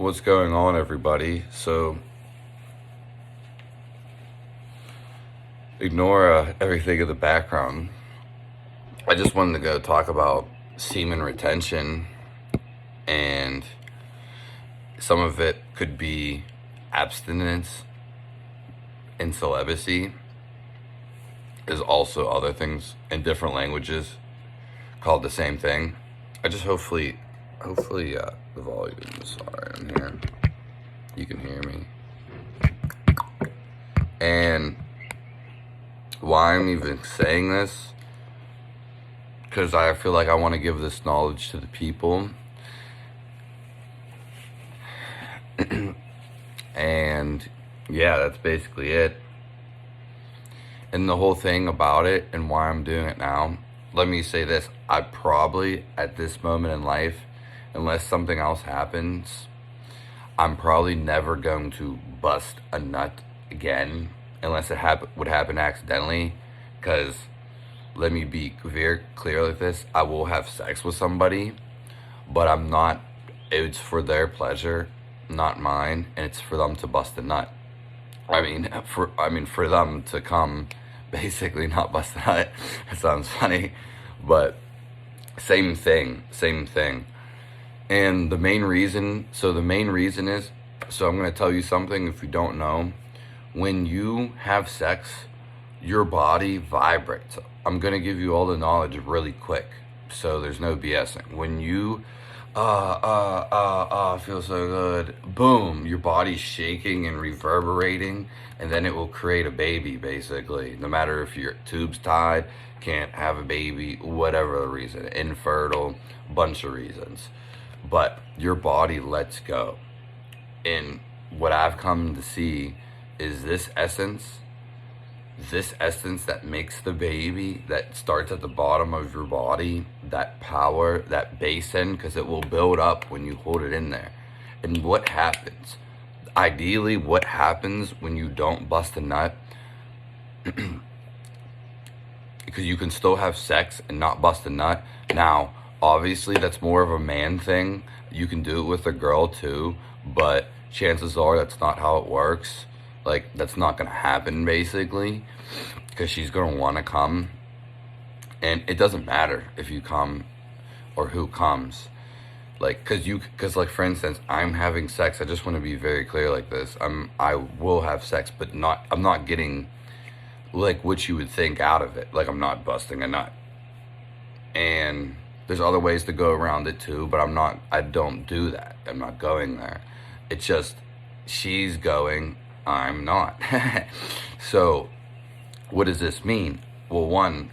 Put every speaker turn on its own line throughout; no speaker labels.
What's going on, everybody? So, ignore everything in the background. I just wanted to go talk about semen retention, and some of it could be abstinence and celibacy. There's also other things in different languages called the same thing. I just hopefully the volume's alright in here. You can hear me. And why I'm even saying this, because I feel like I want to give this knowledge to the people. And yeah, that's basically it. And the whole thing about it and why I'm doing it now, let me say this. I probably, at this moment in life, unless something else happens, I'm probably never going to bust a nut again, unless it would happen accidentally. Because let me be very clear with this. I will have sex with somebody, but it's for their pleasure, not mine, and it's for them to bust a nut. For them to come, basically, not bust a nut. It sounds funny, but same thing. And the main reason is, so I'm going to tell you something if you don't know. When you have sex, your body vibrates. I'm going to give you all the knowledge really quick, so there's no BSing. When you feels so good, boom, your body's shaking and reverberating, and then it will create a baby, basically. No matter if your tube's tied, can't have a baby, whatever the reason, infertile, bunch of reasons. But your body lets go. And what I've come to see is this essence that makes the baby, that starts at the bottom of your body, that power, that basin, because it will build up when you hold it in there. And what happens? Ideally, what happens when you don't bust a nut? Because you can still have sex and not bust a nut. Now, obviously, that's more of a man thing. You can do it with a girl too, but chances are that's not how it works. Like, that's not going to happen, basically, because she's going to want to come. And it doesn't matter if you come or who comes. Like, because like, for instance, I'm having sex. I just want to be very clear like this. I will have sex, but I'm not getting, like, what you would think out of it. Like, I'm not busting a nut. And there's other ways to go around it too, but I don't do that. I'm not going there. It's just, she's going, I'm not. So, what does this mean? Well, one,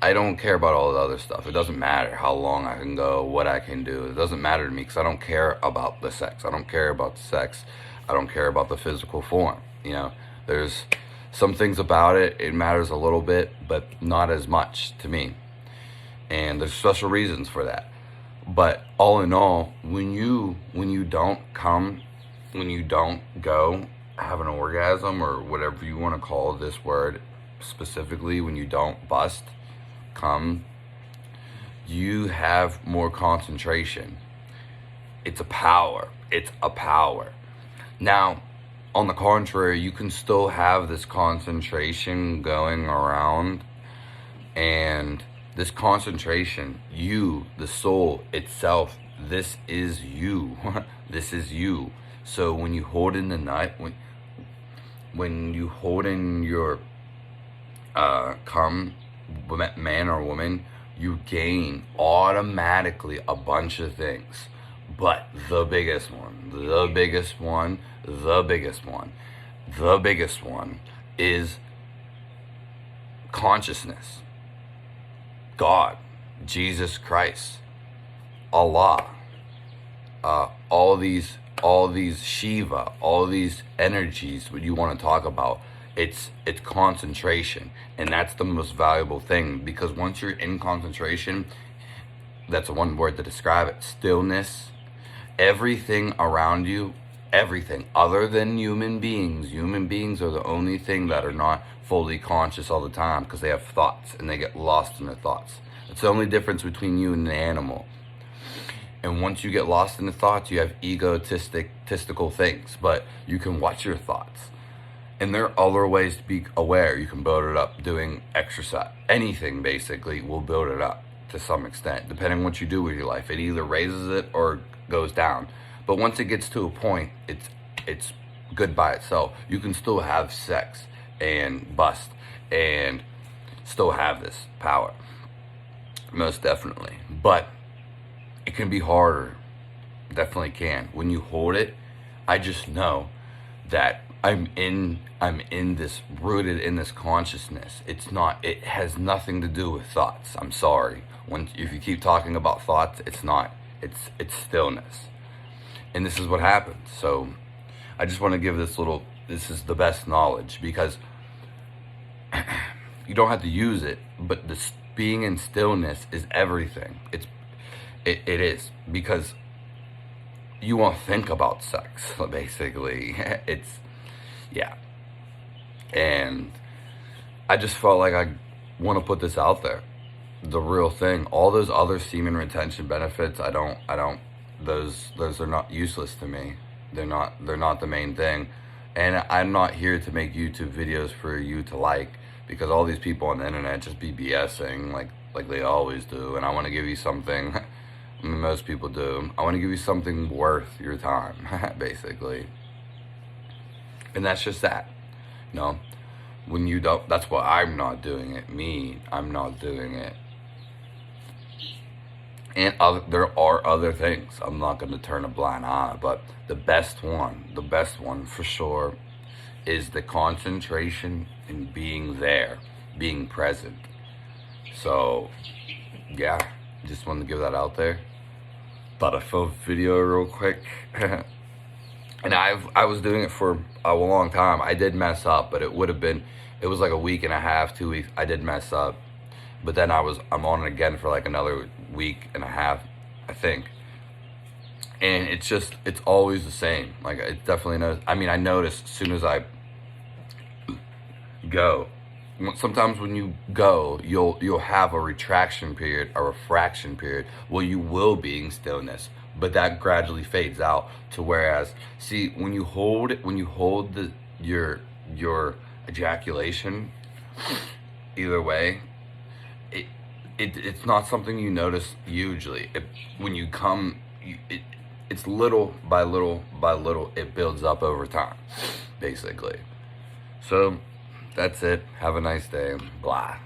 I don't care about all the other stuff. It doesn't matter how long I can go, what I can do. It doesn't matter to me because I don't care about the sex. I don't care about the sex. I don't care about the physical form. There's some things about it. It matters a little bit, but not as much to me. And there's special reasons for that. But all in all, when you don't come, when you don't go have an orgasm, or whatever you want to call this word specifically, when you don't come, you have more concentration. It's a power. Now, on the contrary, you can still have this concentration going around, and this concentration, the soul itself, this is you. This is you. So when you hold in the nut, when you hold in your cum, man or woman, you gain automatically a bunch of things. But the biggest one is consciousness. God, Jesus Christ, Allah, all these Shiva, all these energies, what you want to talk about, it's concentration. And that's the most valuable thing, because once you're in concentration, that's one word to describe it, stillness. Everything around you, everything other than human beings are the only thing that are not fully conscious all the time, because they have thoughts and they get lost in their thoughts. It's the only difference between you and an animal. And once you get lost in the thoughts, you have egotistical things, but you can watch your thoughts. And there are other ways to be aware. You can build it up doing exercise. Anything basically will build it up to some extent, depending on what you do with your life. It either raises it or goes down. But once it gets to a point, it's good by itself. You can still have sex and bust and still have this power. Most definitely. But it can be harder. Definitely can. When you hold it, I just know that I'm in this, rooted in this consciousness. It has nothing to do with thoughts. I'm sorry. If you keep talking about thoughts, it's not. It's stillness. And this is what happens. So I just want to give this is the best knowledge, because you don't have to use it, but this being in stillness is everything. It is, because you won't think about sex, basically. Yeah. And I just felt like I want to put this out there. The real thing. All those other semen retention benefits, those are not useless to me. They're not the main thing. And I'm not here to make YouTube videos for you to like, because all these people on the internet just be BSing like they always do. And I want to give you something, I mean, most people do. I want to give you something worth your time, basically. And that's just that. When you don't, that's why I'm not doing it. I'm not doing it. And there are other things. I'm not going to turn a blind eye, but the best one for sure, is the concentration in being there, being present. So, yeah, just wanted to give that out there. Thought I'd film a video real quick. And I was doing it for a long time. I did mess up, but it was like a week and a half, 2 weeks. I did mess up. But then I'm on it again for like another week and a half, I think. And it's always the same. Like, it definitely knows. I mean, I noticed as soon as I go, sometimes when you go, you'll have a retraction period, a refraction period, where you will be in stillness, but that gradually fades out to whereas, see, when you hold your ejaculation, either way, it's not something you notice usually. When you come, it's little by little by little, it builds up over time, basically. So that's it. Have a nice day. Blah.